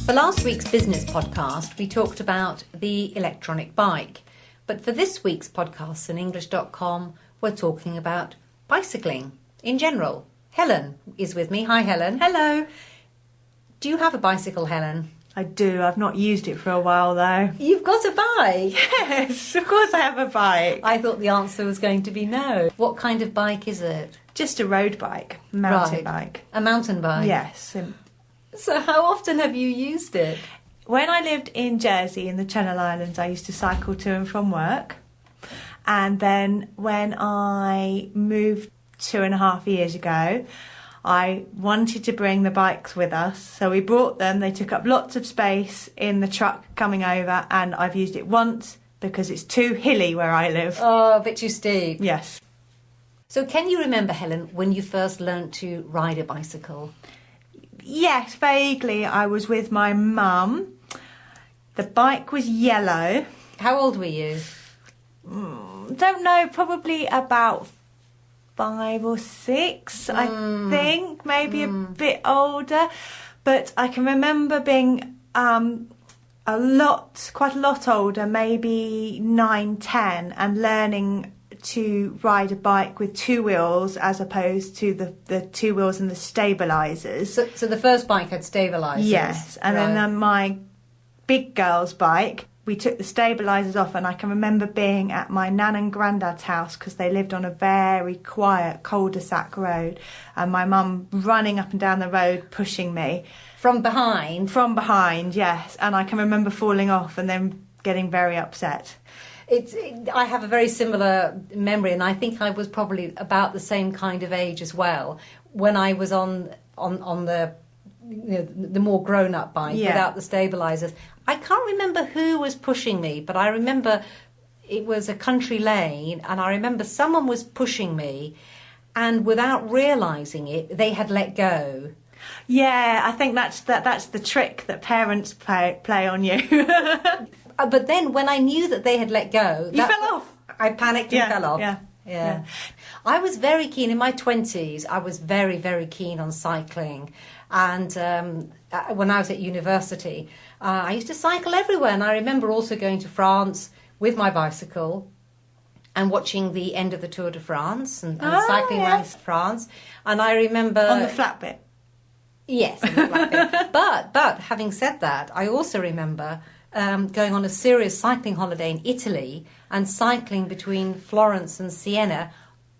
For last week's business podcast, we talked about the electronic bike. But for this week's podcast on English.com, we're talking about bicycling in general. Helen is with me. Hi, Helen. Hello. Do you have a bicycle, Helen? I do. I've not used it for a while, though. You've got a bike? Yes, of course I have a bike. I thought the answer was going to be no. What kind of bike is it? Just a road bike, mountain bike. A mountain bike? Yes. So how often have you used it? When I lived in Jersey in the Channel Islands, I used to cycle to and from work. And then when I moved 2.5 years ago, I wanted to bring the bikes with us. So we brought them. They took up lots of space in the truck coming over, and I've used it once because it's too hilly where I live. Oh, a bit too steep. Yes. So can you remember, Helen, when you first learnt to ride a bicycle? Yes, vaguely. I was with my mum. The bike was yellow. How old were you? Don't know, probably about 5 or 6, I think, maybe a bit older. But I can remember being quite a lot older, maybe 9, 10, and learning to ride a bike with 2 wheels as opposed to the 2 wheels and the stabilisers. So the first bike had stabilisers? Yes, and then my big girl's bike, we took the stabilisers off, and I can remember being at my nan and granddad's house because they lived on a very quiet cul-de-sac road, and my mum running up and down the road pushing me. From behind? From behind, yes, and I can remember falling off and then getting very upset. I have a very similar memory, and I think I was probably about the same kind of age as well when I was on the the more grown-up bike without the stabilisers. I can't remember who was pushing me, but I remember it was a country lane, and I remember someone was pushing me, and without realising it, they had let go. Yeah, I think that's the trick that parents play on you. But then when I knew that they had let go... You fell off. I panicked and fell off. Yeah. I was very keen, in my 20s, I was very, very keen on cycling. And when I was at university, I used to cycle everywhere. And I remember also going to France with my bicycle and watching the end of the Tour de France and cycling around France. And I remember... On the flat bit. Yes, on the flat bit. But having said that, I also remember... going on a serious cycling holiday in Italy and cycling between Florence and Siena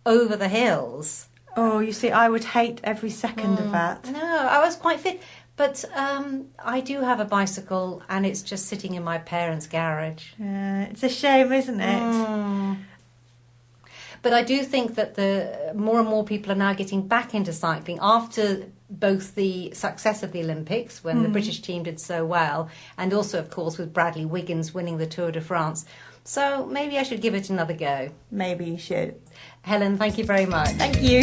over the hills. Oh, you see, I would hate every second of that. No, I was quite fit. But I do have a bicycle, and it's just sitting in my parents' garage. It's a shame, isn't it? But I do think that the more and more people are now getting back into cycling after both the success of the Olympics, when the British team did so well, and also, of course, with Bradley Wiggins winning the Tour de France. So maybe I should give it another go. Maybe you should. Helen, thank you very much. Thank you.